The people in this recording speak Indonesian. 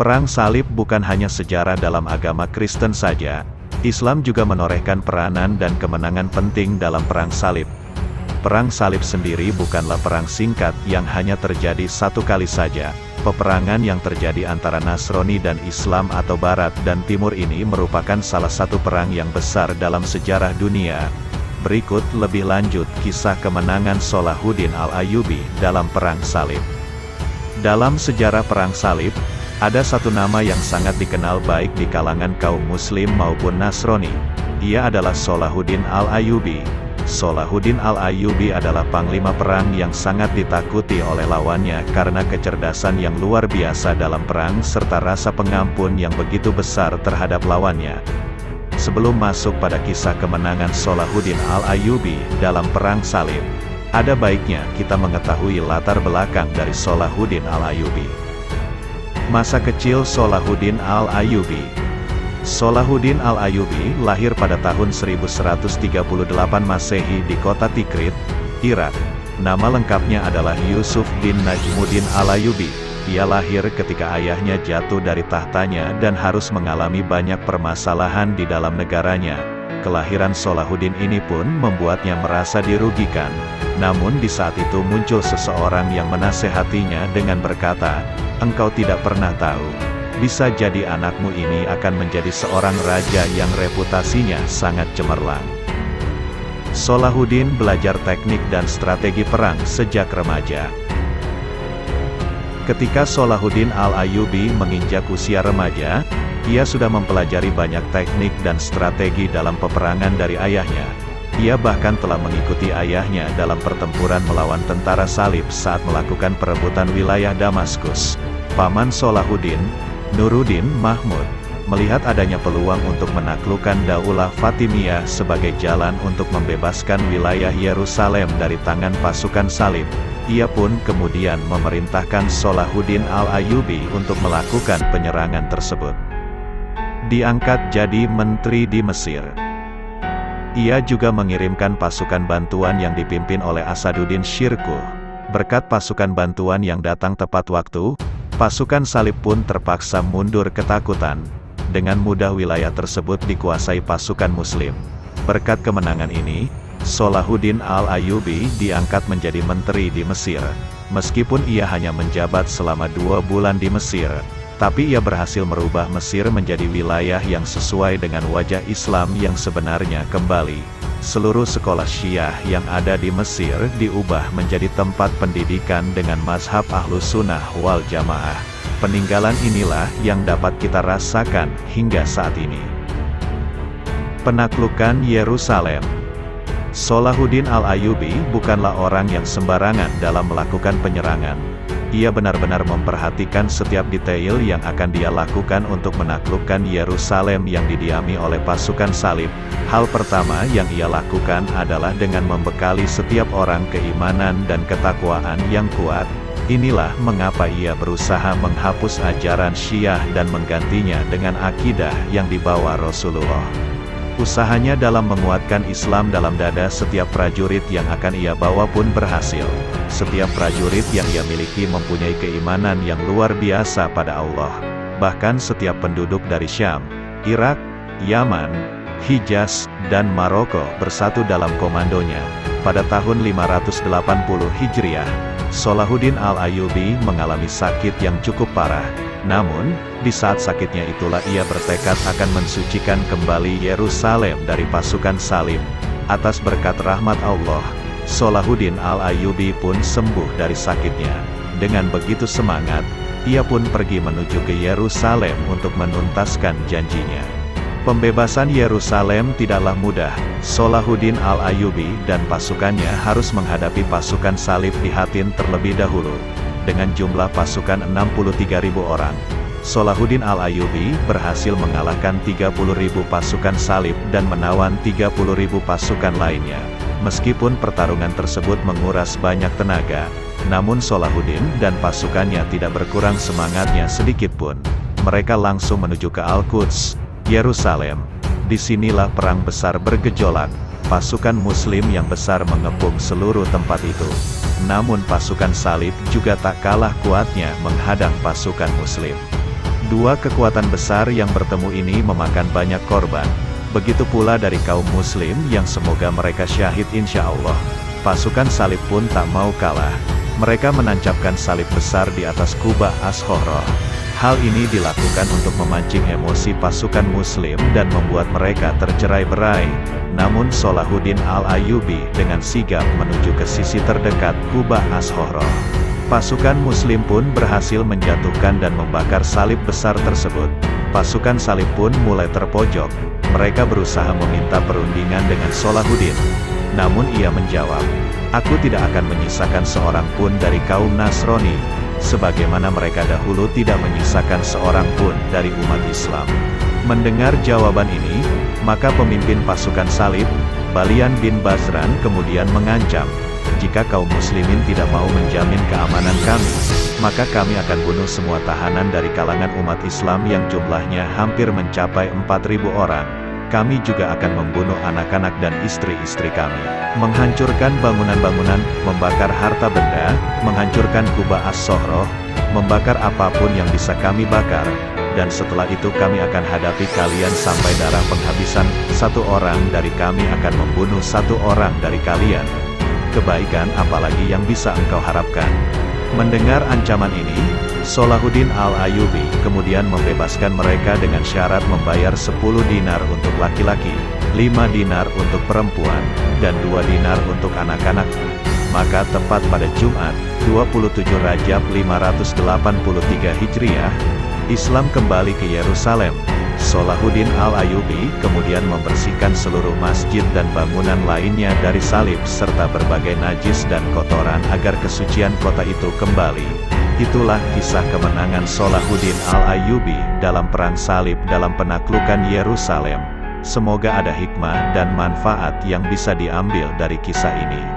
Perang salib bukan hanya sejarah dalam agama Kristen saja, Islam juga menorehkan peranan dan kemenangan penting dalam perang salib. Perang salib sendiri bukanlah perang singkat yang hanya terjadi satu kali saja. Peperangan yang terjadi antara Nasrani dan Islam atau Barat dan Timur ini merupakan salah satu perang yang besar dalam sejarah dunia. Berikut lebih lanjut kisah kemenangan Salahuddin Al-Ayyubi dalam perang salib. Dalam sejarah perang salib, ada satu nama yang sangat dikenal baik di kalangan kaum Muslim maupun Nasrani. Ia adalah Salahuddin Al-Ayyubi. Salahuddin Al-Ayyubi adalah panglima perang yang sangat ditakuti oleh lawannya karena kecerdasan yang luar biasa dalam perang serta rasa pengampun yang begitu besar terhadap lawannya. Sebelum masuk pada kisah kemenangan Salahuddin Al-Ayyubi dalam perang salib, ada baiknya kita mengetahui latar belakang dari Salahuddin Al-Ayyubi. Masa kecil Salahuddin Al-Ayyubi. Salahuddin Al-Ayyubi lahir pada tahun 1138 Masehi di kota Tikrit, Irak. Nama lengkapnya adalah Yusuf bin Najmuddin Al-Ayyubi. Ia lahir ketika ayahnya jatuh dari tahtanya dan harus mengalami banyak permasalahan di dalam negaranya. Kelahiran Salahuddin ini pun membuatnya merasa dirugikan. Namun di saat itu muncul seseorang yang menasehatinya dengan berkata, "Engkau tidak pernah tahu. Bisa jadi anakmu ini akan menjadi seorang raja yang reputasinya sangat cemerlang." Salahuddin belajar teknik dan strategi perang sejak remaja. Ketika Salahuddin Al-Ayyubi menginjak usia remaja, ia sudah mempelajari banyak teknik dan strategi dalam peperangan dari ayahnya. Ia bahkan telah mengikuti ayahnya dalam pertempuran melawan tentara salib saat melakukan perebutan wilayah Damaskus. Paman Salahuddin, Nuruddin Mahmud, melihat adanya peluang untuk menaklukkan Daulah Fatimiyah sebagai jalan untuk membebaskan wilayah Yerusalem dari tangan pasukan salib. Ia pun kemudian memerintahkan Salahuddin Al-Ayyubi untuk melakukan penyerangan tersebut. Diangkat jadi menteri di Mesir. Ia juga mengirimkan pasukan bantuan yang dipimpin oleh Asaduddin Syirkuh. Berkat pasukan bantuan yang datang tepat waktu, pasukan salib pun terpaksa mundur ketakutan. Dengan mudah wilayah tersebut dikuasai pasukan Muslim. Berkat kemenangan ini, Salahuddin Al-Ayyubi diangkat menjadi menteri di Mesir. Meskipun ia hanya menjabat selama 2 bulan di Mesir, tapi ia berhasil merubah Mesir menjadi wilayah yang sesuai dengan wajah Islam yang sebenarnya kembali. Seluruh sekolah Syiah yang ada di Mesir diubah menjadi tempat pendidikan dengan mazhab Ahlus Sunnah wal Jamaah. Peninggalan inilah yang dapat kita rasakan hingga saat ini. Penaklukan Yerusalem. Salahuddin Al-Ayyubi bukanlah orang yang sembarangan dalam melakukan penyerangan. Ia benar-benar memperhatikan setiap detail yang akan dia lakukan untuk menaklukkan Yerusalem yang didiami oleh pasukan salib. Hal pertama yang ia lakukan adalah dengan membekali setiap orang keimanan dan ketakwaan yang kuat. Inilah mengapa ia berusaha menghapus ajaran Syiah dan menggantinya dengan akidah yang dibawa Rasulullah. Usahanya dalam menguatkan Islam dalam dada setiap prajurit yang akan ia bawa pun berhasil. Setiap prajurit yang ia miliki mempunyai keimanan yang luar biasa pada Allah. Bahkan setiap penduduk dari Syam, Irak, Yaman, Hijaz, dan Maroko bersatu dalam komandonya. Pada tahun 580 Hijriah, Salahuddin Al-Ayyubi mengalami sakit yang cukup parah. Namun, di saat sakitnya itulah ia bertekad akan mensucikan kembali Yerusalem dari pasukan salib. Atas berkat rahmat Allah, Salahuddin Al-Ayyubi pun sembuh dari sakitnya. Dengan begitu semangat, ia pun pergi menuju ke Yerusalem untuk menuntaskan janjinya. Pembebasan Yerusalem tidaklah mudah. Salahuddin Al-Ayyubi dan pasukannya harus menghadapi pasukan salib di Hattin terlebih dahulu. Dengan jumlah pasukan 63.000 orang, Salahuddin Al-Ayyubi berhasil mengalahkan 30.000 pasukan salib dan menawan 30.000 pasukan lainnya. Meskipun pertarungan tersebut menguras banyak tenaga, namun Salahuddin dan pasukannya tidak berkurang semangatnya sedikit pun. Mereka langsung menuju ke Al-Quds, Yerusalem. Disinilah perang besar bergejolak. Pasukan Muslim yang besar mengepung seluruh tempat itu. Namun pasukan salib juga tak kalah kuatnya menghadang pasukan Muslim. Dua kekuatan besar yang bertemu ini memakan banyak korban. Begitu pula dari kaum muslim yang semoga mereka syahid insya Allah. Pasukan salib pun tak mau kalah. Mereka menancapkan salib besar di atas Quba Ash-Shohrah. Hal ini dilakukan untuk memancing emosi pasukan muslim dan membuat mereka tercerai-berai. Namun Salahuddin Al-Ayyubi dengan sigap menuju ke sisi terdekat Quba Ash-Shohrah. Pasukan muslim pun berhasil menjatuhkan dan membakar salib besar tersebut. Pasukan salib pun mulai terpojok. Mereka berusaha meminta perundingan dengan Salahuddin. Namun ia menjawab, "Aku tidak akan menyisakan seorang pun dari kaum Nasrani, sebagaimana mereka dahulu tidak menyisakan seorang pun dari umat Islam." Mendengar jawaban ini, maka pemimpin pasukan salib, Balian bin Basran kemudian mengancam, "Jika kaum muslimin tidak mau menjamin keamanan kami, maka kami akan bunuh semua tahanan dari kalangan umat Islam yang jumlahnya hampir mencapai 4.000 orang. Kami juga akan membunuh anak-anak dan istri-istri kami, menghancurkan bangunan-bangunan, membakar harta benda, menghancurkan Quba Ash-Shohrah, membakar apapun yang bisa kami bakar, dan setelah itu kami akan hadapi kalian sampai darah penghabisan. Satu orang dari kami akan membunuh satu orang dari kalian. Kebaikan apalagi yang bisa engkau harapkan?" Mendengar ancaman ini, Salahuddin Al-Ayyubi kemudian membebaskan mereka dengan syarat membayar 10 dinar untuk laki-laki, 5 dinar untuk perempuan, dan 2 dinar untuk anak-anak. Maka tepat pada Jumat, 27 Rajab 583 Hijriah, Islam kembali ke Yerusalem. Salahuddin Al-Ayyubi kemudian membersihkan seluruh masjid dan bangunan lainnya dari salib serta berbagai najis dan kotoran agar kesucian kota itu kembali. Itulah kisah kemenangan Salahuddin Al-Ayyubi dalam perang salib dalam penaklukan Yerusalem. Semoga ada hikmah dan manfaat yang bisa diambil dari kisah ini.